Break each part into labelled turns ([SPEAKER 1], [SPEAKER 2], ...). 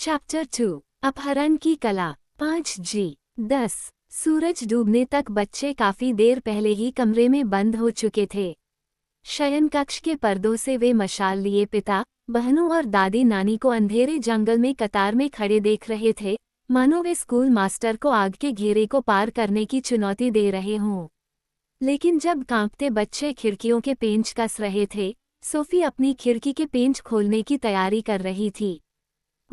[SPEAKER 1] Chapter 2 अपहरण की कला 5G 10 सूरज डूबने तक बच्चे काफी देर पहले ही कमरे में बंद हो चुके थे। शयन कक्ष के पर्दों से वे मशाल लिए पिता, बहनों और दादी नानी को अंधेरे जंगल में कतार में खड़े देख रहे थे, मानो वे स्कूल मास्टर को आग के घेरे को पार करने की चुनौती दे रहे हों। लेकिन जब कांपते बच्चे खिड़कियों के पेंच कस रहे थे, सोफी अपनी खिड़की के पेंच खोलने की तैयारी कर रही थी।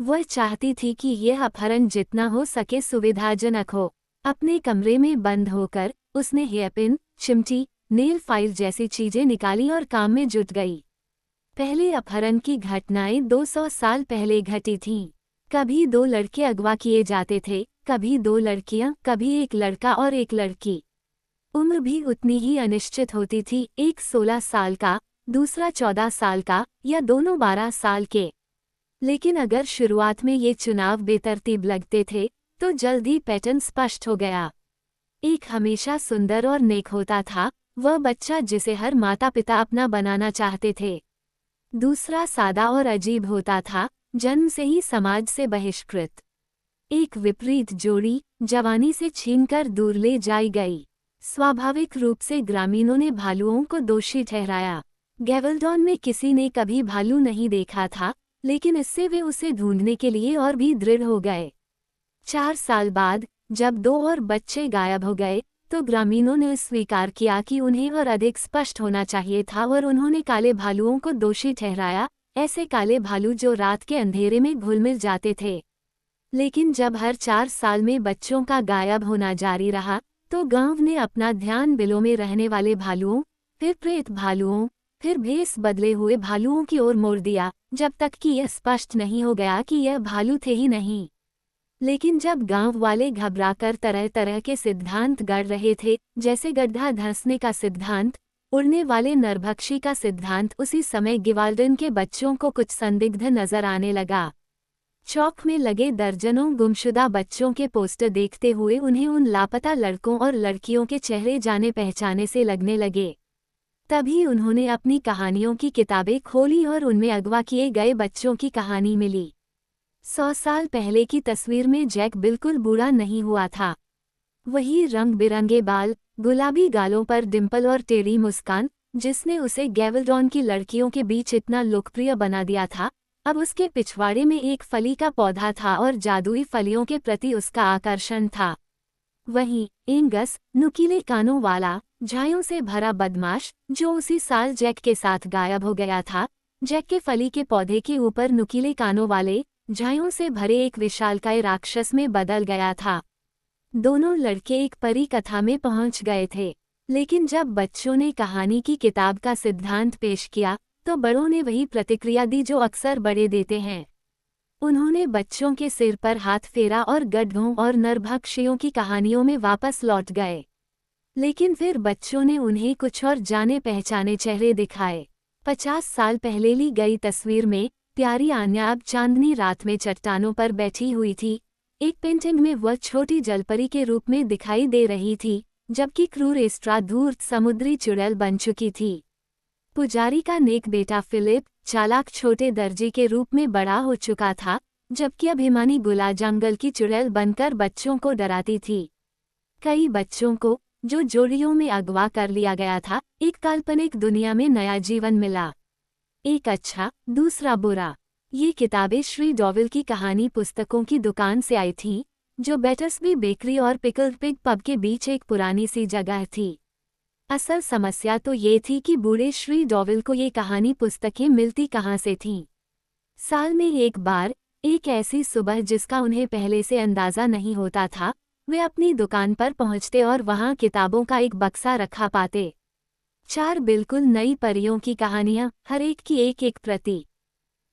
[SPEAKER 1] वह चाहती थी कि यह अपहरण जितना हो सके सुविधाजनक हो। अपने कमरे में बंद होकर उसने हेयरपिन, चिमटी, नेल फाइल जैसी चीजें निकाली और काम में जुट गई। पहले अपहरण की घटनाएं 200 साल पहले घटी थीं। कभी 2 लड़के अगवा किए जाते थे, कभी 2 लड़कियां, कभी एक लड़का और एक लड़की। उम्र भी उतनी ही अनिश्चित होती थी, एक 16 साल का, दूसरा 14 साल का, या दोनों 12 साल के। लेकिन अगर शुरुआत में ये चुनाव बेतरतीब लगते थे, तो जल्द ही पैटर्न स्पष्ट हो गया। एक हमेशा सुंदर और नेक होता था, वह बच्चा जिसे हर माता पिता अपना बनाना चाहते थे। दूसरा सादा और अजीब होता था, जन्म से ही समाज से बहिष्कृत। एक विपरीत जोड़ी जवानी से छीनकर दूर ले जाई गई। स्वाभाविक रूप से ग्रामीणों ने भालुओं को दोषी ठहराया। गेवल्डॉन में किसी ने कभी भालू नहीं देखा था, लेकिन इससे वे उसे ढूंढने के लिए और भी दृढ़ हो गए। 4 साल बाद जब 2 और बच्चे गायब हो गए, तो ग्रामीणों ने स्वीकार किया कि उन्हें और अधिक स्पष्ट होना चाहिए था और उन्होंने काले भालुओं को दोषी ठहराया, ऐसे काले भालू जो रात के अंधेरे में घुल-मिल जाते थे। लेकिन जब हर 4 साल में बच्चों का गायब होना जारी रहा, तो गांव ने अपना ध्यान बिलों में रहने वाले भालुओं, फिर प्रेत भालुओं, फिर भेस बदले हुए भालुओं की ओर मोड़ दिया, जब तक कि यह स्पष्ट नहीं हो गया कि यह भालू थे ही नहीं। लेकिन जब गांव वाले घबराकर तरह तरह के सिद्धांत गढ़ रहे थे, जैसे गड्ढा धंसने का सिद्धांत, उड़ने वाले नरभक्षी का सिद्धांत, उसी समय गिवाल्डन के बच्चों को कुछ संदिग्ध नजर आने लगा। चौक में लगे दर्जनों गुमशुदा बच्चों के पोस्टर देखते हुए उन्हें उन लापता लड़कों और लड़कियों के चेहरे जाने पहचाने से लगने लगे। तभी उन्होंने अपनी कहानियों की किताबें खोली और उनमें अगवा किए गए बच्चों की कहानी मिली। 100 साल पहले की तस्वीर में जैक बिल्कुल बूढ़ा नहीं हुआ था। वही रंग बिरंगे बाल, गुलाबी गालों पर डिंपल और टेढ़ी मुस्कान, जिसने उसे गेवल्डॉन की लड़कियों के बीच इतना लोकप्रिय बना दिया था, अब उसके पिछवाड़े में एक फली का पौधा था और जादुई फलियों के प्रति उसका आकर्षण था। वहीं एंगस, नुकीले कानों वाला, झाइयों से भरा बदमाश, जो उसी साल जैक के साथ गायब हो गया था, जैक के फली के पौधे के ऊपर नुकीले कानों वाले, झाइयों से भरे एक विशालकाय राक्षस में बदल गया था। दोनों लड़के एक परी कथा में पहुंच गए थे। लेकिन जब बच्चों ने कहानी की किताब का सिद्धांत पेश किया, तो बड़ों ने वही प्रतिक्रिया दी जो अक्सर बड़े देते हैं। उन्होंने बच्चों के सिर पर हाथ फेरा और गड्ढों और नरभक्षियों की कहानियों में वापस लौट गए। लेकिन फिर बच्चों ने उन्हें कुछ और जाने पहचाने चेहरे दिखाए। 50 साल पहले ली गई तस्वीर में प्यारी आन्या अब चांदनी रात में चट्टानों पर बैठी हुई थी। एक पेंटिंग में वह छोटी जलपरी के रूप में दिखाई दे रही थी, जबकि क्रूर एस्ट्रा धूर्त समुद्री चुड़ैल बन चुकी थी। पुजारी का नेक बेटा फिलिप चालाक छोटे दर्जी के रूप में बड़ा हो चुका था, जबकि अभिमानी गुला जंगल की चुड़ैल बनकर बच्चों को डराती थी। कई बच्चों को, जो जोड़ियों में अगवा कर लिया गया था, एक काल्पनिक दुनिया में नया जीवन मिला। एक अच्छा, दूसरा बुरा। ये किताबें श्री डॉविल की कहानी पुस्तकों की दुकान से आई थीं, जो बैटर्सबी बेकरी और पिकल्ड पिग पब के बीच एक पुरानी सी जगह थी। असल समस्या तो ये थी कि बूढ़े श्री डॉविल को ये कहानी पुस्तकें मिलती कहाँ से थीं। साल में एक बार, एक ऐसी सुबह जिसका उन्हें पहले से अंदाज़ा नहीं होता था, वे अपनी दुकान पर पहुंचते और वहां किताबों का एक बक्सा रखा पाते। 4 बिल्कुल नई परियों की कहानियां, हर एक की एक एक प्रति।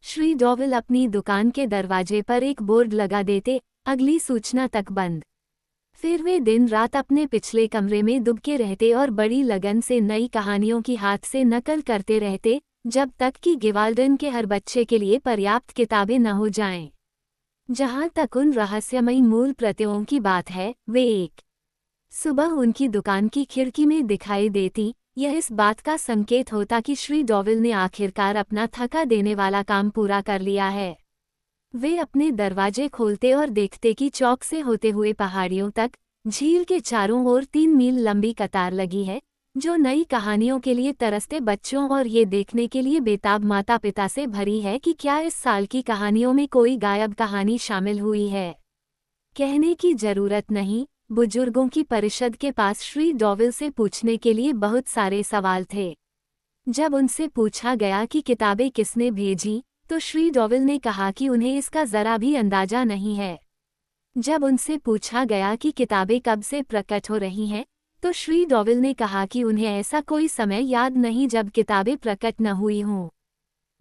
[SPEAKER 1] श्री डॉविल अपनी दुकान के दरवाजे पर एक बोर्ड लगा देते, अगली सूचना तक बंद। फिर वे दिन रात अपने पिछले कमरे में दुबके रहते और बड़ी लगन से नई कहानियों की हाथ से नकल करते रहते, जब तक कि गिवाल्डन के हर बच्चे के लिए पर्याप्त किताबें न हो जाएं। जहां तक उन रहस्यमयी मूल प्रतियों की बात है, वे एक सुबह उनकी दुकान की खिड़की में दिखाई देती। यह इस बात का संकेत होता कि श्री डॉविल ने आखिरकार अपना थका देने वाला काम पूरा कर लिया है। वे अपने दरवाजे खोलते और देखते कि चौक से होते हुए पहाड़ियों तक झील के चारों ओर 3 मील लंबी कतार लगी है, जो नई कहानियों के लिए तरसते बच्चों और ये देखने के लिए बेताब माता पिता से भरी है कि क्या इस साल की कहानियों में कोई गायब कहानी शामिल हुई है। कहने की जरूरत नहीं, बुजुर्गों की परिषद के पास श्री डॉवेल से पूछने के लिए बहुत सारे सवाल थे। जब उनसे पूछा गया कि किताबें किसने भेजी, तो श्री डॉवेल ने कहा कि उन्हें इसका जरा भी अंदाजा नहीं है। जब उनसे पूछा गया कि किताबें कब से प्रकट हो रही हैं, तो श्री डॉवेल ने कहा कि उन्हें ऐसा कोई समय याद नहीं जब किताबें प्रकट न हुई हों।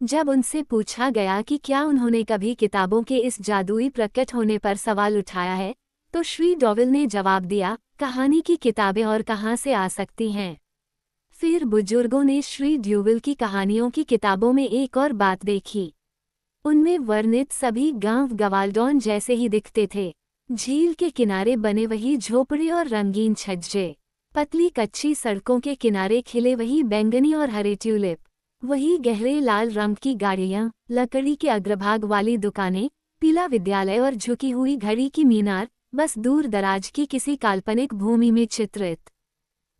[SPEAKER 1] जब उनसे पूछा गया कि क्या उन्होंने कभी किताबों के इस जादुई प्रकट होने पर सवाल उठाया है, तो श्री डॉवेल ने जवाब दिया, कहानी की किताबें और कहाँ से आ सकती हैं। फिर बुजुर्गों ने श्री ड्यूवेल की कहानियों की किताबों में एक और बात देखी। उनमें वर्णित सभी गांव गवालडॉन जैसे ही दिखते थे। झील के किनारे बने वही झोपड़े और रंगीन छज्जे, पतली कच्ची सड़कों के किनारे खिले वही बैंगनी और हरे ट्यूलिप, वही गहरे लाल रंग की गाड़ियां, लकड़ी के अग्रभाग वाली दुकानें, पीला विद्यालय और झुकी हुई घड़ी की मीनार, बस दूर दराज की किसी काल्पनिक भूमि में चित्रित।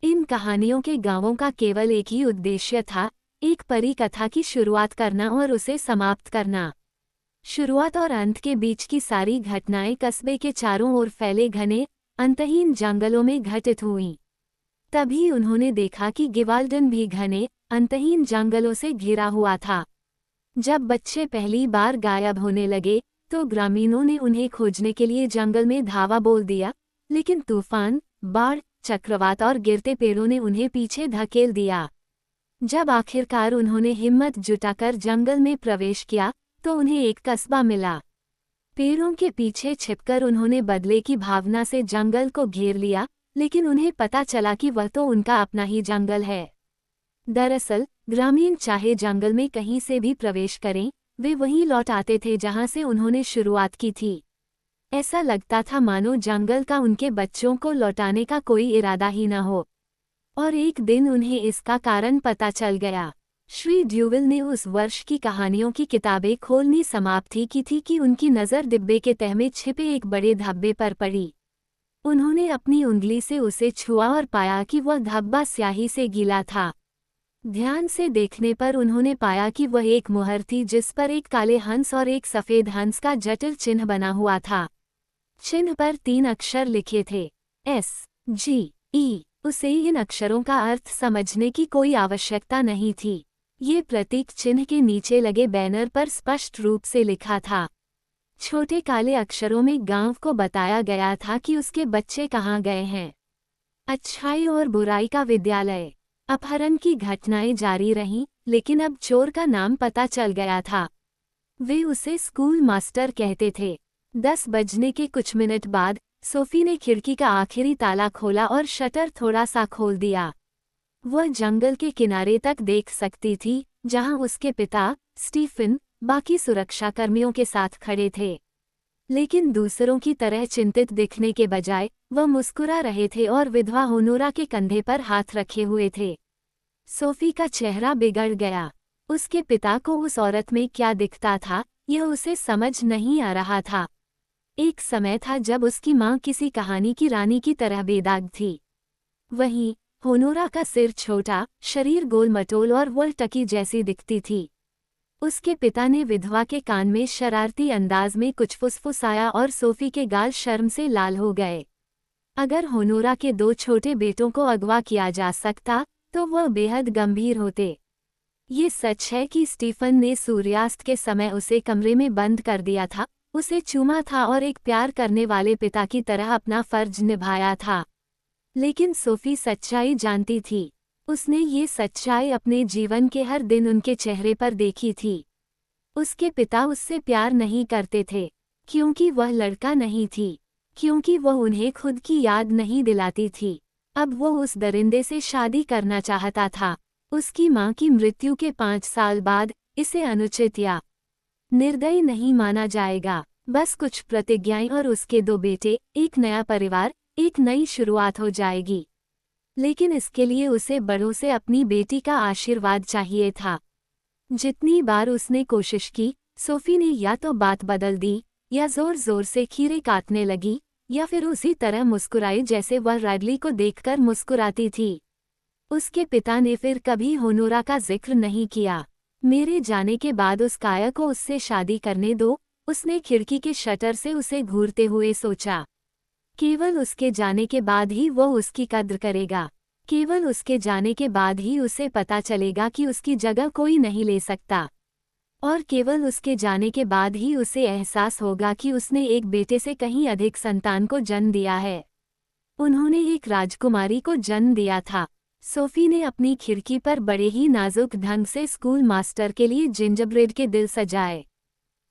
[SPEAKER 1] इन कहानियों के गांवों का केवल एक ही उद्देश्य था, एक परी कथा की शुरुआत करना और उसे समाप्त करना। शुरुआत और अंत के बीच की सारी घटनाएं कस्बे के चारों ओर फैले घने, अंतहीन जंगलों में घटित हुईं। तभी उन्होंने देखा कि गिवाल्डन भी घने, अंतहीन जंगलों से घिरा हुआ था। जब बच्चे पहली बार गायब होने लगे, तो ग्रामीणों ने उन्हें खोजने के लिए जंगल में धावा बोल दिया, लेकिन तूफान, बाढ़, चक्रवात और गिरते पेड़ों ने उन्हें पीछे धकेल दिया। जब आखिरकार उन्होंने हिम्मत जुटाकर जंगल में प्रवेश किया, तो उन्हें एक कस्बा मिला। पेड़ों के पीछे छिपकर उन्होंने बदले की भावना से जंगल को घेर लिया, लेकिन उन्हें पता चला कि वह तो उनका अपना ही जंगल है। दरअसल ग्रामीण चाहे जंगल में कहीं से भी प्रवेश करें, वे वहीं लौट आते थे जहां से उन्होंने शुरुआत की थी। ऐसा लगता था मानो जंगल का उनके बच्चों को लौटाने का कोई इरादा ही न हो। और एक दिन उन्हें इसका कारण पता चल गया। श्री ड्यूवेल ने उस वर्ष की कहानियों की किताबें खोलनी समाप्त ही की थी कि उनकी नज़र डिब्बे के तह में छिपे एक बड़े धब्बे पर पड़ी। उन्होंने अपनी उंगली से उसे छुआ और पाया कि वह धब्बा स्याही से गीला था। ध्यान से देखने पर उन्होंने पाया कि वह एक मुहर थी जिस पर एक काले हंस और एक सफ़ेद हंस का जटिल चिन्ह बना हुआ था। चिन्ह पर 3 अक्षर लिखे थे, SGE। उसे इन अक्षरों का अर्थ समझने की कोई आवश्यकता नहीं थी। ये प्रतीक चिन्ह के नीचे लगे बैनर पर स्पष्ट रूप से लिखा था। छोटे काले अक्षरों में गांव को बताया गया था कि उसके बच्चे कहाँ गए हैं। अच्छाई और बुराई का विद्यालय। अपहरण की घटनाएं जारी रहीं, लेकिन अब चोर का नाम पता चल गया था। वे उसे स्कूल मास्टर कहते थे। 10 बजने के कुछ मिनट बाद सोफी ने खिड़की का आखिरी ताला खोला और शटर थोड़ा सा खोल दिया। वह जंगल के किनारे तक देख सकती थी, जहां उसके पिता, स्टीफन, बाकी सुरक्षाकर्मियों के साथ खड़े थे। लेकिन दूसरों की तरह चिंतित दिखने के बजाय वह मुस्कुरा रहे थे और विधवा होनोरा के कंधे पर हाथ रखे हुए थे। सोफी का चेहरा बिगड़ गया। उसके पिता को उस औरत में क्या दिखता था, यह उसे समझ नहीं आ रहा था। एक समय था जब उसकी माँ किसी कहानी की रानी की तरह बेदाग थी। वहीं होनोरा का सिर छोटा, शरीर गोल मटोल और वोल टकी जैसी दिखती थी। उसके पिता ने विधवा के कान में शरारती अंदाज में कुछ फुसफुसाया और सोफी के गाल शर्म से लाल हो गए। अगर होनोरा के 2 छोटे बेटों को अगवा किया जा सकता, तो वह बेहद गंभीर होते। ये सच है कि स्टीफन ने सूर्यास्त के समय उसे कमरे में बंद कर दिया था, उसे चूमा था और एक प्यार करने वाले पिता की तरह अपना फर्ज निभाया था। लेकिन सोफी सच्चाई जानती थी। उसने ये सच्चाई अपने जीवन के हर दिन उनके चेहरे पर देखी थी। उसके पिता उससे प्यार नहीं करते थे, क्योंकि वह लड़का नहीं थी, क्योंकि वह उन्हें खुद की याद नहीं दिलाती थी। अब वो उस दरिंदे से शादी करना चाहता था। उसकी माँ की मृत्यु के 5 साल बाद इसे अनुचित या निर्दयी नहीं माना जाएगा। बस कुछ प्रतिज्ञाएं और उसके 2 बेटे, एक नया परिवार, एक नई शुरुआत हो जाएगी। लेकिन इसके लिए उसे बड़ों से अपनी बेटी का आशीर्वाद चाहिए था। जितनी बार उसने कोशिश की, सोफी ने या तो बात बदल दी, या जोर जोर से खीरे काटने लगी, या फिर उसी तरह मुस्कुराई जैसे वह रैडली को देखकर मुस्कुराती थी। उसके पिता ने फिर कभी होनोरा का जिक्र नहीं किया। मेरे जाने के बाद उस काया को उससे शादी करने दो, उसने खिड़की के शटर से उसे घूरते हुए सोचा। केवल उसके जाने के बाद ही वो उसकी कद्र करेगा। केवल उसके जाने के बाद ही उसे पता चलेगा कि उसकी जगह कोई नहीं ले सकता। और केवल उसके जाने के बाद ही उसे एहसास होगा कि उसने एक बेटे से कहीं अधिक संतान को जन्म दिया है। उन्होंने एक राजकुमारी को जन्म दिया था। सोफी ने अपनी खिड़की पर बड़े ही नाजुक ढंग से स्कूल मास्टर के लिए जिंजरब्रेड के दिल सजाए।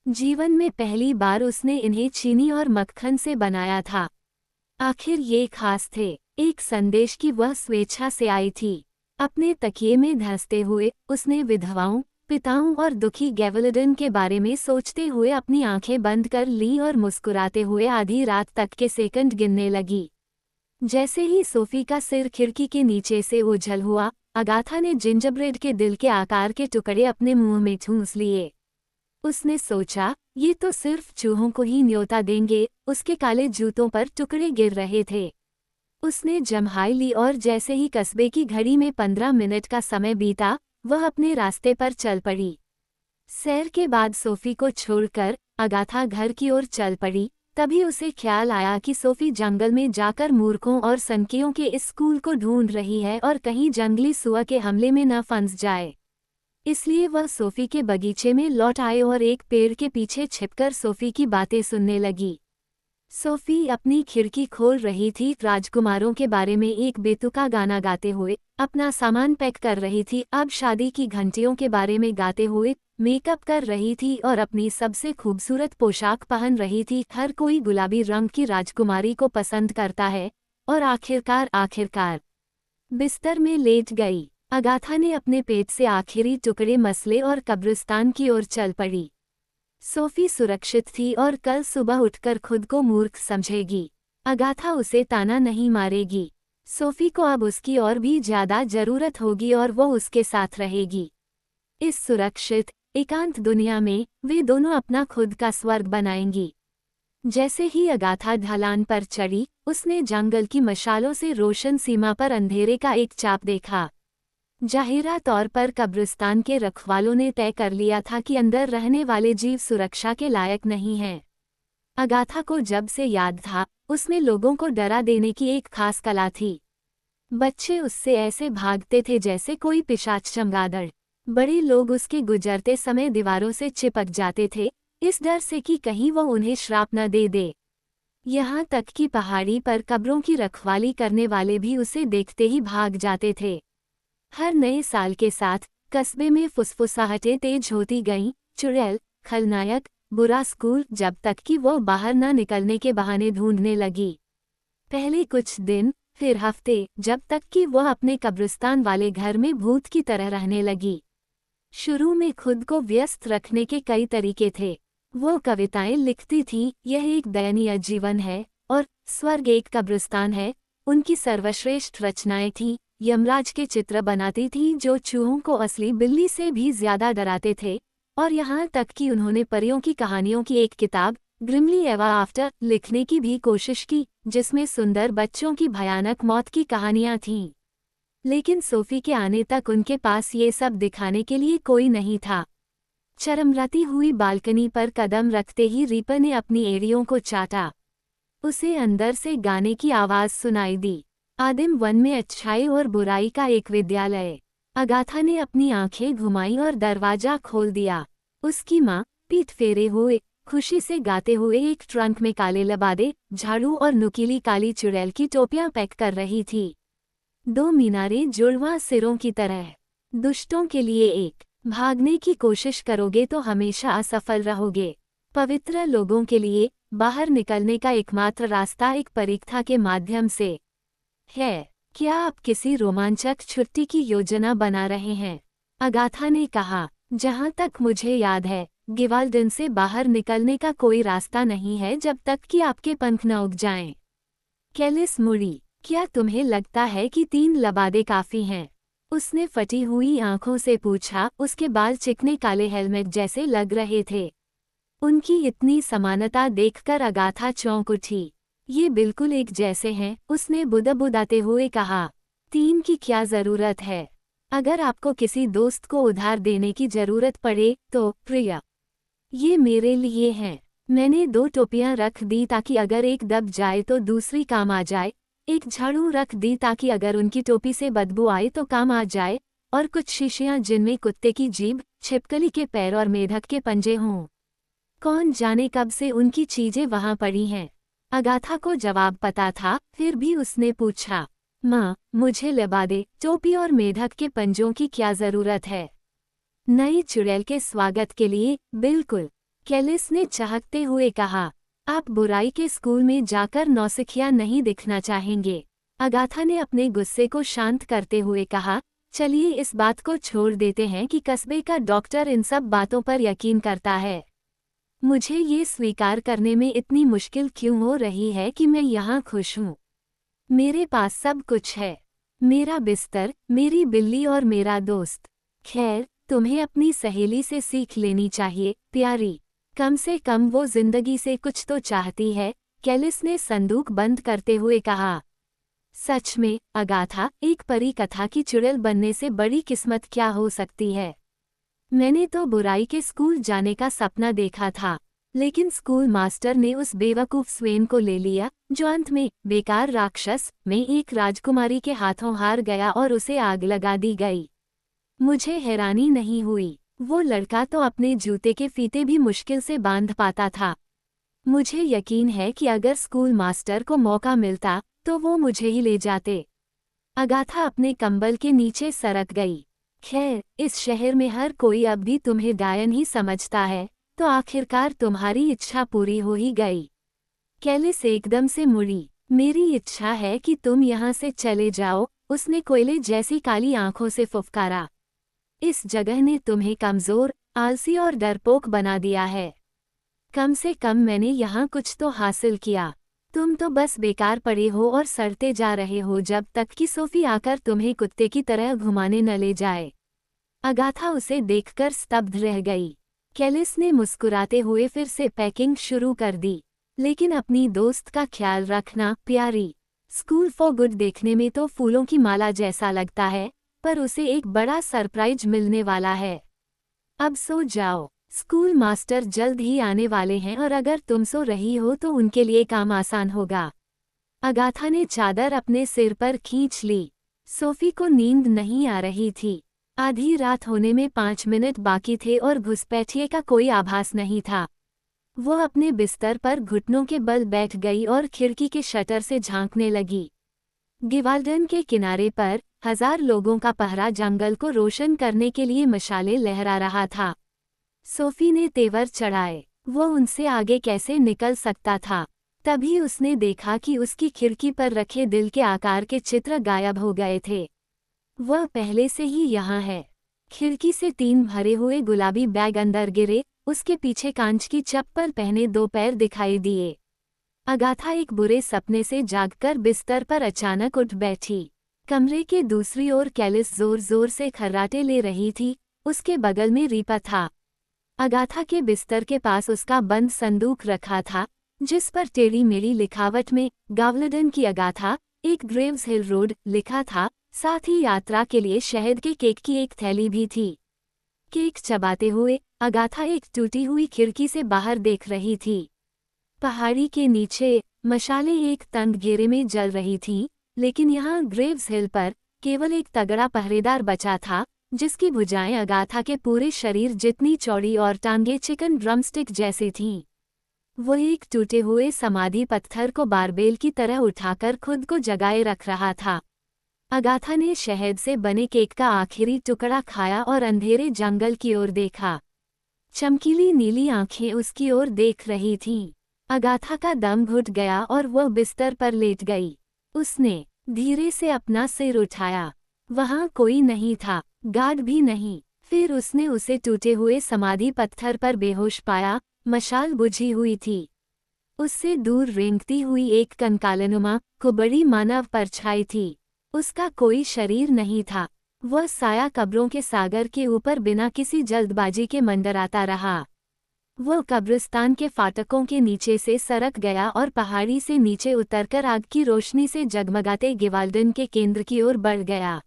[SPEAKER 1] जीवन में पहली बार उसने इन्हें चीनी और मक्खन से बनाया था। आखिर ये खास थे। एक संदेश की वह स्वेच्छा से आई थी। अपने तकिए में धंसते हुए उसने विधवाओं, पिताओं और दुखी गैवलडन के बारे में सोचते हुए अपनी आंखें बंद कर ली और मुस्कुराते हुए आधी रात तक के सेकंड गिनने लगी। जैसे ही सोफी का सिर खिड़की के नीचे से ओझल हुआ, अगाथा ने जिंजरब्रेड के दिल के आकार के टुकड़े अपने मुंह में ठूंस लिए। उसने सोचा, ये तो सिर्फ चूहों को ही न्योता देंगे। उसके काले जूतों पर टुकड़े गिर रहे थे। उसने जम्हाई ली और जैसे ही कस्बे की घड़ी में 15 मिनट का समय बीता, वह अपने रास्ते पर चल पड़ी। सैर के बाद सोफी को छोड़कर अगाथा घर की ओर चल पड़ी। तभी उसे ख्याल आया कि सोफी जंगल में जाकर मूर्खों और सनकियों के इस स्कूल को ढूंढ रही है और कहीं जंगली सुअर के हमले में न फंस जाए। इसलिए वह सोफी के बगीचे में लौट आए और एक पेड़ के पीछे छिपकर सोफी की बातें सुनने लगी। सोफी अपनी खिड़की खोल रही थी, राजकुमारों के बारे में एक बेतुका गाना गाते हुए अपना सामान पैक कर रही थी। अब शादी की घंटियों के बारे में गाते हुए मेकअप कर रही थी और अपनी सबसे खूबसूरत पोशाक पहन रही थी। हर कोई गुलाबी रंग की राजकुमारी को पसंद करता है। और आखिरकार बिस्तर में लेट गई। अगाथा ने अपने पेट से आखिरी टुकड़े मसले और कब्रिस्तान की ओर चल पड़ी। सोफी सुरक्षित थी और कल सुबह उठकर खुद को मूर्ख समझेगी। अगाथा उसे ताना नहीं मारेगी। सोफी को अब उसकी और भी ज्यादा जरूरत होगी और वो उसके साथ रहेगी। इस सुरक्षित एकांत दुनिया में वे दोनों अपना खुद का स्वर्ग बनाएंगी। जैसे ही अगाथा ढलान पर चढ़ी, उसने जंगल की मशालों से रोशन सीमा पर अंधेरे का एक चाप देखा। जाहिरा तौर पर कब्रिस्तान के रखवालों ने तय कर लिया था कि अंदर रहने वाले जीव सुरक्षा के लायक नहीं हैं। अगाथा को जब से याद था, उसमें लोगों को डरा देने की एक खास कला थी। बच्चे उससे ऐसे भागते थे जैसे कोई पिशाच चमगादड़। बड़े लोग उसके गुजरते समय दीवारों से चिपक जाते थे, इस डर से कि कहीं वो उन्हें श्राप न दे दे। यहाँ तक कि पहाड़ी पर कब्रों की रखवाली करने वाले भी उसे देखते ही भाग जाते थे। हर नए साल के साथ कस्बे में फुसफुसाहटें तेज होती गईं। चुड़ैल, खलनायक, बुरा स्कूल, जब तक कि वो बाहर न निकलने के बहाने ढूंढने लगी। पहले कुछ दिन, फिर हफ्ते, जब तक कि वह अपने कब्रिस्तान वाले घर में भूत की तरह रहने लगी। शुरू में खुद को व्यस्त रखने के कई तरीके थे। वो कविताएं लिखती थी, यह एक दयनीय जीवन है और स्वर्ग एक कब्रिस्तान है। उनकी सर्वश्रेष्ठ रचनाएं थीं। यमराज के चित्र बनाती थी जो चूहों को असली बिल्ली से भी ज्यादा डराते थे। और यहाँ तक कि उन्होंने परियों की कहानियों की एक किताब, ग्रिमली एवर आफ्टर, लिखने की भी कोशिश की, जिसमें सुंदर बच्चों की भयानक मौत की कहानियां थीं। लेकिन सोफी के आने तक उनके पास ये सब दिखाने के लिए कोई नहीं था। चरमराती हुई बालकनी पर कदम रखते ही रीपर ने अपनी एड़ियों को चाटा। उसे अंदर से गाने की आवाज सुनाई दी। आदिम वन में अच्छाई और बुराई का एक विद्यालय। अगाथा ने अपनी आंखें घुमाई और दरवाजा खोल दिया। उसकी माँ, पीठ फेरे हुए, खुशी से गाते हुए एक ट्रंक में काले लबादे, झाड़ू और नुकीली काली चुड़ैल की टोपियां पैक कर रही थी। 2 मीनारें जुड़वां सिरों की तरह। दुष्टों के लिए एक। भागने की कोशिश करोगे तो हमेशा असफल रहोगे। पवित्र लोगों के लिए बाहर निकलने का एकमात्र रास्ता एक परीक्षा के माध्यम से है। क्या आप किसी रोमांचक छुट्टी की योजना बना रहे हैं? अगाथा ने कहा। जहां तक मुझे याद है, गिवाल्डन से बाहर निकलने का कोई रास्ता नहीं है जब तक कि आपके पंख न उग जाएं। कैलिस मुड़ी। क्या तुम्हें लगता है कि 3 लबादे काफी हैं? उसने फटी हुई आंखों से पूछा। उसके बाल चिकने काले हेलमेट जैसे लग रहे थे। उनकी इतनी समानता देखकर अगाथा चौंक उठी। ये बिल्कुल एक जैसे हैं, उसने बुदबुदाते हुए कहा। 3 की क्या जरूरत है? अगर आपको किसी दोस्त को उधार देने की जरूरत पड़े तो प्रिया, ये मेरे लिए हैं। मैंने 2 टोपियां रख दी ताकि अगर एक दब जाए तो दूसरी काम आ जाए। एक झाड़ू रख दी ताकि अगर उनकी टोपी से बदबू आए तो काम आ जाए। और कुछ शीशियां जिनमें कुत्ते की जीभ, छिपकली के पैर और मेढक के पंजे हों। कौन जाने कब से उनकी चीजें वहां पड़ी हैं। अगाथा को जवाब पता था, फिर भी उसने पूछा, माँ, मुझे लबा दे, टोपी और मेढक के पंजों की क्या जरूरत है? नई चुड़ैल के स्वागत के लिए, बिल्कुल, कैलिस ने चाहते हुए कहा। आप बुराई के स्कूल में जाकर नौसिखिया नहीं दिखना चाहेंगे। अगाथा ने अपने गुस्से को शांत करते हुए कहा, चलिए इस बात को छोड़ देते हैं कि कस्बे का डॉक्टर इन सब बातों पर यकीन करता है। मुझे ये स्वीकार करने में इतनी मुश्किल क्यों हो रही है कि मैं यहाँ खुश हूँ। मेरे पास सब कुछ है, मेरा बिस्तर, मेरी बिल्ली और मेरा दोस्त। खैर, तुम्हें अपनी सहेली से सीख लेनी चाहिए, प्यारी। कम से कम वो जिंदगी से कुछ तो चाहती है, कैलिस ने संदूक बंद करते हुए कहा। सच में, अगाथा, एक परी कथा की चुड़ैल बनने से बड़ी किस्मत क्या हो सकती है? मैंने तो बुराई के स्कूल जाने का सपना देखा था, लेकिन स्कूल मास्टर ने उस बेवकूफ स्वेन को ले लिया, जो अंत में बेकार राक्षस में एक राजकुमारी के हाथों हार गया और उसे आग लगा दी गई। मुझे हैरानी नहीं हुई, वो लड़का तो अपने जूते के फीते भी मुश्किल से बांध पाता था। मुझे यकीन है कि अगर स्कूल मास्टर को मौका मिलता तो वो मुझे ही ले जाते। अगाथा अपने कंबल के नीचे सरक गई। खैर, इस शहर में हर कोई अब भी तुम्हें डायन ही समझता है, तो आखिरकार तुम्हारी इच्छा पूरी हो ही गई। कैलिस एकदम से मुड़ी। मेरी इच्छा है कि तुम यहाँ से चले जाओ, उसने कोयले जैसी काली आंखों से फुफकारा। इस जगह ने तुम्हें कमजोर, आलसी और डरपोक बना दिया है। कम से कम मैंने यहाँ कुछ तो हासिल किया। तुम तो बस बेकार पड़े हो और सड़ते जा रहे हो जब तक कि सोफी आकर तुम्हें कुत्ते की तरह घुमाने न ले जाए। अगाथा उसे देखकर स्तब्ध रह गई। कैलिस ने मुस्कुराते हुए फिर से पैकिंग शुरू कर दी। लेकिन अपनी दोस्त का ख्याल रखना, प्यारी। स्कूल फॉर गुड देखने में तो फूलों की माला जैसा लगता है, पर उसे एक बड़ा सरप्राइज मिलने वाला है। अब सो जाओ, स्कूल मास्टर जल्द ही आने वाले हैं और अगर तुम सो रही हो तो उनके लिए काम आसान होगा। अगाथा ने चादर अपने सिर पर खींच ली। सोफी को नींद नहीं आ रही थी। आधी रात होने में 5 मिनट बाकी थे और घुसपैठिए का कोई आभास नहीं था। वो अपने बिस्तर पर घुटनों के बल बैठ गई और खिड़की के शटर से झांकने लगी। गिवाल्डन के किनारे पर 1000 लोगों का पहरा जंगल को रोशन करने के लिए मशालें लहरा रहा था। सोफी ने तेवर चढ़ाए। वो उनसे आगे कैसे निकल सकता था? तभी उसने देखा कि उसकी खिड़की पर रखे दिल के आकार के चित्र गायब हो गए थे। वह पहले से ही यहाँ है। खिड़की से 3 भरे हुए गुलाबी बैग अंदर गिरे, उसके पीछे कांच की चप्पल पहने 2 पैर दिखाई दिए। अगाथा एक बुरे सपने से जागकर बिस्तर पर अचानक उठ बैठी। कमरे के दूसरी ओर कैलिस जोर जोर से खर्राटे ले रही थी, उसके बगल में रीपा था। अगाथा के बिस्तर के पास उसका बंद संदूक रखा था, जिस पर टेढ़ी मेढ़ी लिखावट में गावलडन की अगाथा, एक ग्रेव्स हिल रोड लिखा था। साथ ही यात्रा के लिए शहद के केक की एक थैली भी थी। केक चबाते हुए अगाथा एक टूटी हुई खिड़की से बाहर देख रही थी। पहाड़ी के नीचे मशालें एक तंग घेरे में जल रही थीं, लेकिन यहाँ ग्रेव्स हिल पर केवल एक तगड़ा पहरेदार बचा था, जिसकी भुजाएं अगाथा के पूरे शरीर जितनी चौड़ी और टांगे चिकन ड्रमस्टिक जैसी थीं। वो एक टूटे हुए समाधि पत्थर को बारबेल की तरह उठाकर खुद को जगाए रख रहा था। अगाथा ने शहद से बने केक का आखिरी टुकड़ा खाया और अंधेरे जंगल की ओर देखा। चमकीली नीली आंखें उसकी ओर देख रही थीं। अगाथा का दम घुट गया और वह बिस्तर पर लेट गई। उसने धीरे से अपना सिर उठाया। वहां कोई नहीं था, गार्ड भी नहीं। फिर उसने उसे टूटे हुए समाधि पत्थर पर बेहोश पाया। मशाल बुझी हुई थी। उससे दूर रेंगती हुई एक कंकालनुमा कुबड़ी मानव परछाई थी। उसका कोई शरीर नहीं था, वह साया कब्रों के सागर के ऊपर बिना किसी जल्दबाजी के मंडराता रहा। वह कब्रिस्तान के फाटकों के नीचे से सरक गया और पहाड़ी से नीचे उतरकर आग की रोशनी से जगमगाते गिवाल्डन के केंद्र की ओर बढ़ गया।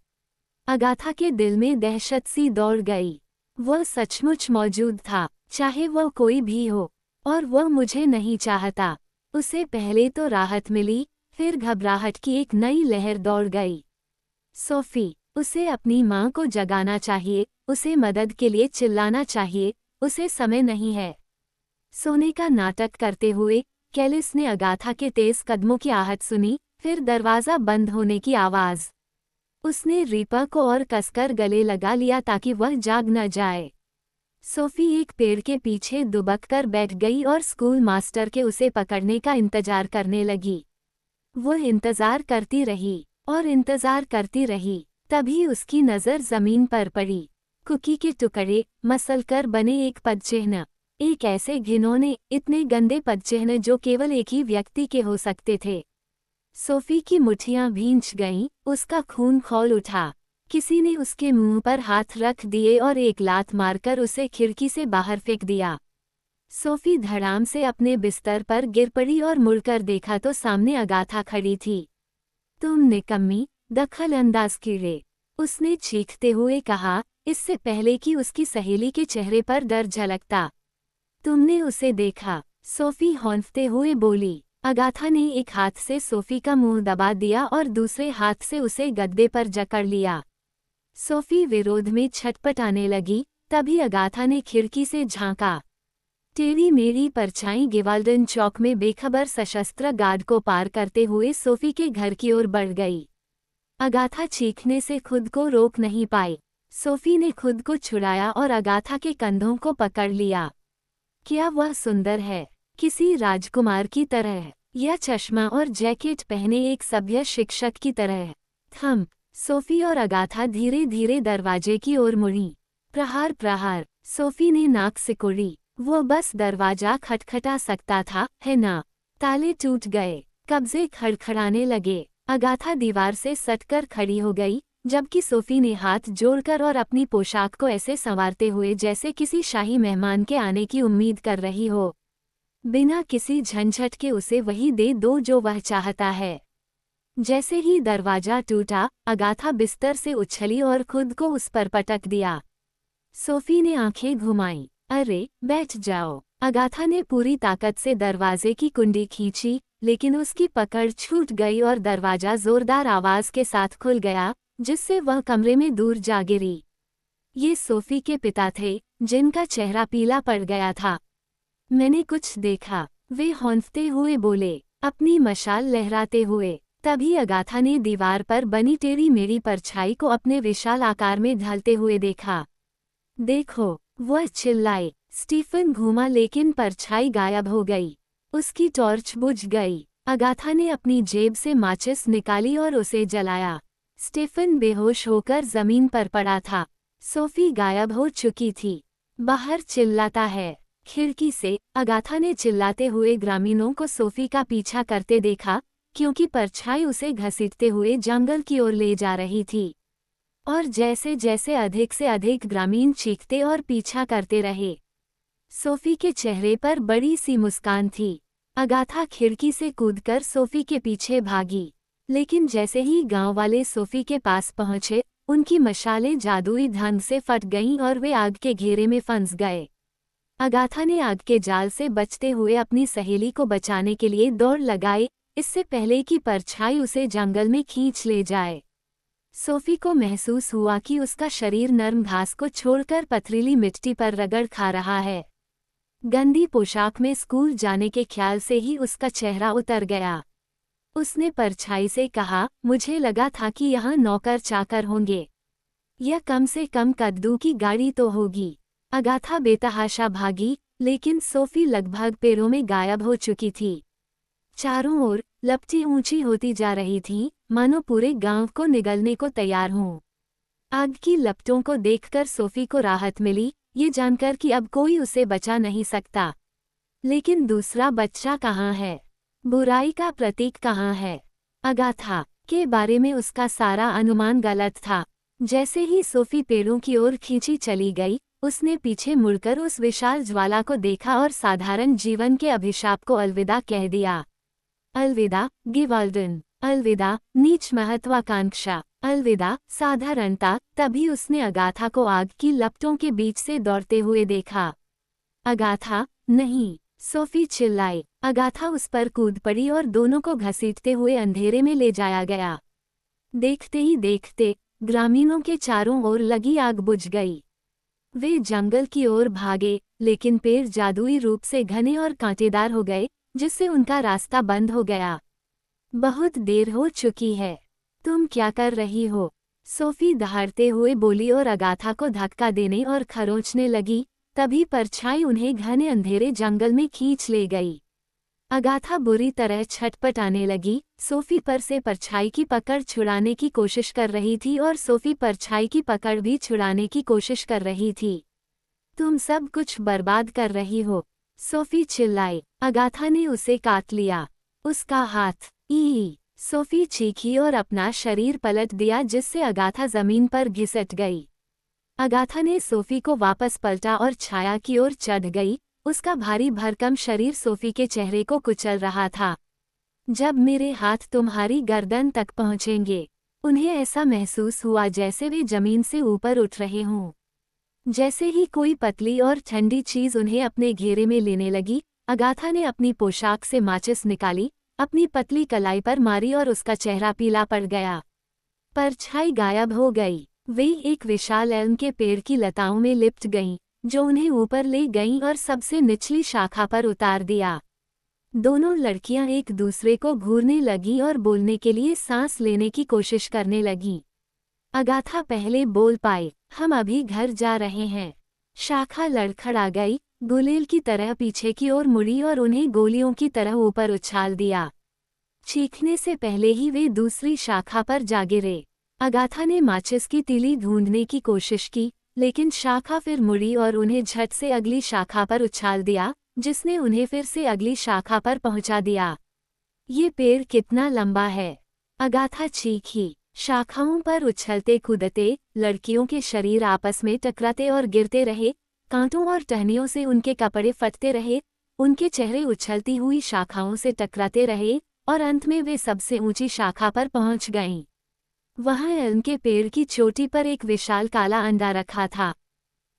[SPEAKER 1] अगाथा के दिल में दहशत सी दौड़ गई। वह सचमुच मौजूद था, चाहे वह कोई भी हो, और वह मुझे नहीं चाहता। उसे पहले तो राहत मिली, फिर घबराहट की एक नई लहर दौड़ गई। सोफी, उसे अपनी माँ को जगाना चाहिए, उसे मदद के लिए चिल्लाना चाहिए, उसे समय नहीं है। सोने का नाटक करते हुए कैलिस ने अगाथा के तेज कदमों की आहट सुनी, फिर दरवाज़ा बंद होने की आवाज़। उसने रीपा को और कसकर गले लगा लिया ताकि वह जाग न जाए। सोफी एक पेड़ के पीछे दुबक कर बैठ गई और स्कूल मास्टर के उसे पकड़ने का इंतजार करने लगी। वह इंतजार करती रही और इंतजार करती रही, तभी उसकी नज़र ज़मीन पर पड़ी। कुकी के टुकड़े, मसलकर बने एक पदचिह्न, एक ऐसे घिनौने, इतने गंदे पदचिह्न जो केवल एक ही व्यक्ति के हो सकते थे। सोफी की मुट्ठियां भींच गईं, उसका खून खौल उठा। किसी ने उसके मुंह पर हाथ रख दिए और एक लात मारकर उसे खिड़की से बाहर फेंक दिया। सोफी धड़ाम से अपने बिस्तर पर गिर पड़ी और मुड़कर देखा तो सामने अगाथा खड़ी थी। तुम निकम्मी, दखल अंदाज कीड़े, उसने चीखते हुए कहा, इससे पहले कि उसकी सहेली के चेहरे पर डर झलकता। तुमने उसे देखा? सोफी हौंफते हुए बोली। अगाथा ने एक हाथ से सोफी का मुंह दबा दिया और दूसरे हाथ से उसे गद्दे पर जकड़ लिया। सोफी विरोध में छटपटाने लगी, तभी अगाथा ने खिड़की से झांका। टेढ़ी मेढ़ी परछाई गिवाल्डन चौक में बेखबर सशस्त्र गार्ड को पार करते हुए सोफी के घर की ओर बढ़ गई। अगाथा चीखने से खुद को रोक नहीं पाई। सोफी ने खुद को छुड़ाया और अगाथा के कंधों को पकड़ लिया। क्या वह सुंदर है, किसी राजकुमार की तरह, या चश्मा और जैकेट पहने एक सभ्य शिक्षक की तरह? थम, सोफी और अगाथा धीरे धीरे दरवाजे की ओर मुड़ी। प्रहार प्रहार, सोफी ने नाक सिकुड़ी। वो बस दरवाजा खटखटा सकता था, है ना? ताले टूट गए, कब्जे खड़खड़ाने लगे। अगाथा दीवार से सटकर खड़ी हो गई, जबकि सोफी ने हाथ जोड़कर और अपनी पोशाक को ऐसे संवारते हुए जैसे किसी शाही मेहमान के आने की उम्मीद कर रही हो। बिना किसी झंझट के उसे वही दे दो जो वह चाहता है। जैसे ही दरवाजा टूटा, अगाथा बिस्तर से उछली और खुद को उस पर पटक दिया। सोफी ने आंखें घुमाईं। अरे, बैठ जाओ। अगाथा ने पूरी ताकत से दरवाजे की कुंडी खींची, लेकिन उसकी पकड़ छूट गई और दरवाजा जोरदार आवाज के साथ खुल गया, जिससे वह कमरे में दूर जा गिरी। ये सोफी के पिता थे, जिनका चेहरा पीला पड़ गया था। मैंने कुछ देखा, वे हौंफते हुए बोले, अपनी मशाल लहराते हुए। तभी अगाथा ने दीवार पर बनी टेढ़ी मेढ़ी परछाई को अपने विशाल आकार में ढलते हुए देखा। देखो, वह चिल्लाए। स्टीफन घूमा लेकिन परछाई गायब हो गई। उसकी टॉर्च बुझ गई। अगाथा ने अपनी जेब से माचिस निकाली और उसे जलाया। स्टीफन बेहोश होकर जमीन पर पड़ा था। सोफी गायब हो चुकी थी। बाहर चिल्लाता है। खिड़की से अगाथा ने चिल्लाते हुए ग्रामीणों को सोफी का पीछा करते देखा, क्योंकि परछाई उसे घसीटते हुए जंगल की ओर ले जा रही थी। और जैसे जैसे अधिक से अधिक ग्रामीण चीखते और पीछा करते रहे। सोफी के चेहरे पर बड़ी सी मुस्कान थी। अगाथा खिड़की से कूदकर सोफी के पीछे भागी, लेकिन जैसे ही गांव वाले सोफी के पास पहुंचे, उनकी मशालें जादुई ढंग से फट गईं और वे आग के घेरे में फंस गए। अगाथा ने आग के जाल से बचते हुए अपनी सहेली को बचाने के लिए दौड़ लगाई, इससे पहले कि परछाई उसे जंगल में खींच ले जाए। सोफी को महसूस हुआ कि उसका शरीर नर्म घास को छोड़कर पथरीली मिट्टी पर रगड़ खा रहा है। गंदी पोशाक में स्कूल जाने के ख्याल से ही उसका चेहरा उतर गया। उसने परछाई से कहा, मुझे लगा था कि यहाँ नौकर चाकर होंगे, या कम से कम कद्दू की गाड़ी तो होगी। अगाथा बेतहाशा भागी, लेकिन सोफी लगभग पैरों में गायब हो चुकी थी। चारों ओर लपटें ऊंची होती जा रही थीं, मानो पूरे गांव को निगलने को तैयार हों। आग की लपटों को देखकर सोफी को राहत मिली, ये जानकर कि अब कोई उसे बचा नहीं सकता। लेकिन दूसरा बच्चा कहाँ है? बुराई का प्रतीक कहाँ है? अगाथा के बारे में उसका सारा अनुमान गलत था। जैसे ही सोफी पेड़ों की ओर खींची चली गई, उसने पीछे मुड़कर उस विशाल ज्वाला को देखा और साधारण जीवन के अभिशाप को अलविदा कह दिया। अलविदा गिवाल्डन, अलविदा नीच महत्वाकांक्षा, अलविदा साधारणता। तभी उसने अगाथा को आग की लपटों के बीच से दौड़ते हुए देखा। अगाथा, नहीं! सोफी चिल्लाई। अगाथा उस पर कूद पड़ी और दोनों को घसीटते हुए अंधेरे में ले जाया गया। देखते ही देखते ग्रामीणों के चारों ओर लगी आग बुझ गई। वे जंगल की ओर भागे, लेकिन पेड़ जादुई रूप से घने और कांटेदार हो गए, जिससे उनका रास्ता बंद हो गया। बहुत देर हो चुकी है। तुम क्या कर रही हो? सोफी दहाड़ते हुए बोली और अगाथा को धक्का देने और खरोंचने लगी। तभी परछाई उन्हें घने अंधेरे जंगल में खींच ले गई। अगाथा बुरी तरह छटपटाने लगी। सोफी पर से परछाई की पकड़ छुड़ाने की कोशिश कर रही थी और सोफी परछाई की पकड़ भी छुड़ाने की कोशिश कर रही थी। तुम सब कुछ बर्बाद कर रही हो, सोफी चिल्लाई। अगाथा ने उसे काट लिया। उसका हाथ। ई! सोफी चीखी और अपना शरीर पलट दिया, जिससे अगाथा जमीन पर घिसट गई। अगाथा ने सोफी को वापस पलटा और छाया की ओर चढ़ गई। उसका भारी भरकम शरीर सोफी के चेहरे को कुचल रहा था। जब मेरे हाथ तुम्हारी गर्दन तक पहुंचेंगे। उन्हें ऐसा महसूस हुआ जैसे वे जमीन से ऊपर उठ रहे हों। जैसे ही कोई पतली और ठंडी चीज उन्हें अपने घेरे में लेने लगी, अगाथा ने अपनी पोशाक से माचिस निकाली, अपनी पतली कलाई पर मारी और उसका चेहरा पीला पड़ गया। परछाई गायब हो गई। वे एक विशाल एल्म के पेड़ की लताओं में लिपट गईं, जो उन्हें ऊपर ले गईं और सबसे निचली शाखा पर उतार दिया। दोनों लड़कियां एक दूसरे को घूरने लगीं और बोलने के लिए सांस लेने की कोशिश करने लगीं। अगाथा पहले बोल पाई, हम अभी घर जा रहे हैं। शाखा लड़खड़ा गई, गुलेल की तरह पीछे की ओर मुड़ी और उन्हें गोलियों की तरह ऊपर उछाल दिया। चीखने से पहले ही वे दूसरी शाखा पर जा गिरे। अगाथा ने माचिस की तीली ढूंढने की कोशिश की, लेकिन शाखा फिर मुड़ी और उन्हें झट से अगली शाखा पर उछाल दिया, जिसने उन्हें फिर से अगली शाखा पर पहुंचा दिया। ये पेड़ कितना लंबा है? अगाथा चीखी। शाखाओं पर उछलते कूदते लड़कियों के शरीर आपस में टकराते और गिरते रहे। कांटों और टहनियों से उनके कपड़े फटते रहे, उनके चेहरे उछलती हुई शाखाओं से टकराते रहे और अंत में वे सबसे ऊंची शाखा पर पहुंच गईं। वहां एल्म के पेड़ की चोटी पर एक विशाल काला अंडा रखा था।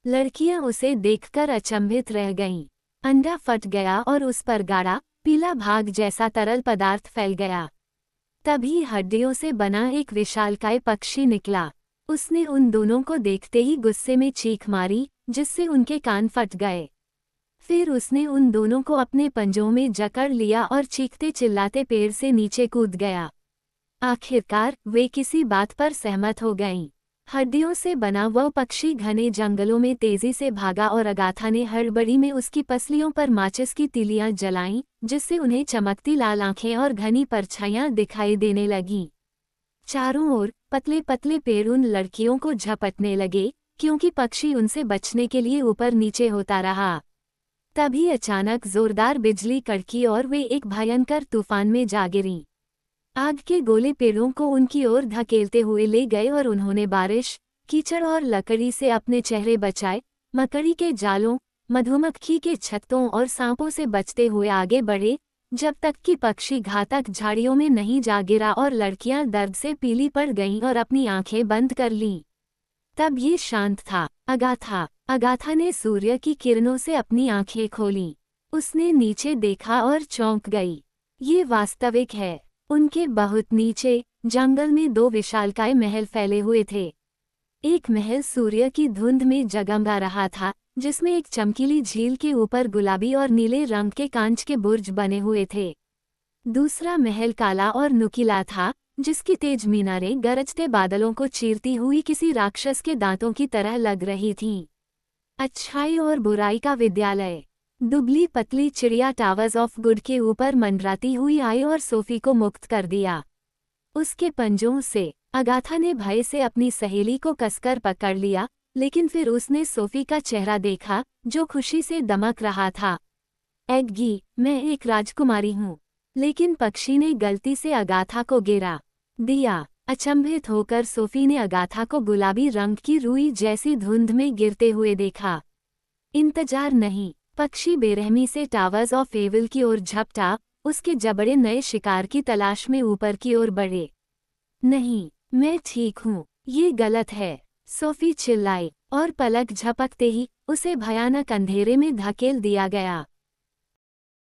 [SPEAKER 1] लड़कियां उसे देखकर अचंभित रह गईं। अंडा फट गया और उस पर गाढ़ा पीला भाग जैसा तरल पदार्थ फैल गया। तभी हड्डियों से बना एक विशालकाय पक्षी निकला। उसने उन दोनों को देखते ही गुस्से में चीख मारी, जिससे उनके कान फट गए। फिर उसने उन दोनों को अपने पंजों में जकड़ लिया और चीखते चिल्लाते पेड़ से नीचे कूद गया। आखिरकार वे किसी बात पर सहमत हो गईं। हड्डियों से बना वह पक्षी घने जंगलों में तेजी से भागा और अगाथा ने हड़बड़ी में उसकी पसलियों पर माचिस की तीलियां जलाईं, जिससे उन्हें चमकती लाल आंखें और घनी परछाइयां दिखाई देने लगीं। चारों ओर पतले पतले पेड़ उन लड़कियों को झपटने लगे, क्योंकि पक्षी उनसे बचने के लिए ऊपर नीचे होता रहा। तभी अचानक जोरदार बिजली कड़की और वे एक भयंकर तूफान में जा गिरीं। आग के गोले पेड़ों को उनकी ओर धकेलते हुए ले गए और उन्होंने बारिश, कीचड़ और लकड़ी से अपने चेहरे बचाए। मकड़ी के जालों, मधुमक्खी के छत्तों और सांपों से बचते हुए आगे बढ़े, जब तक कि पक्षी घातक झाड़ियों में नहीं जा गिरा और लड़कियां दर्द से पीली पड़ गईं और अपनी आंखें बंद कर लीं। तब ये शांत था। अगाथा ने सूर्य की किरणों से अपनी आंखें खोलीं। उसने नीचे देखा और चौंक गई। ये वास्तविक है। उनके बहुत नीचे जंगल में दो विशालकाय महल फैले हुए थे। एक महल सूर्य की धुंध में जगमगा रहा था, जिसमें एक चमकीली झील के ऊपर गुलाबी और नीले रंग के कांच के बुर्ज बने हुए थे। दूसरा महल काला और नुकीला था, जिसकी तेज मीनारें गरजते बादलों को चीरती हुई किसी राक्षस के दांतों की तरह लग रही थीं। अच्छाई और बुराई का विद्यालय। दुबली पतली चिड़िया टावर्स ऑफ गुड के ऊपर मंडराती हुई आई और सोफी को मुक्त कर दिया। उसके पंजों से अगाथा ने भय से अपनी सहेली को कसकर पकड़ लिया, लेकिन फिर उसने सोफी का चेहरा देखा, जो खुशी से दमक रहा था। एग्गी, मैं एक राजकुमारी हूँ। लेकिन पक्षी ने गलती से अगाथा को गिरा दिया। अचंभित होकर सोफी ने अगाथा को गुलाबी रंग की रुई जैसी धुंध में गिरते हुए देखा। इंतजार नहीं, पक्षी बेरहमी से टावर्स ऑफ एविल की ओर झपटा, उसके जबड़े नए शिकार की तलाश में ऊपर की ओर बढ़े। नहीं, मैं ठीक हूँ, ये गलत है, सोफी चिल्लाई, और पलक झपकते ही उसे भयानक अंधेरे में धकेल दिया गया।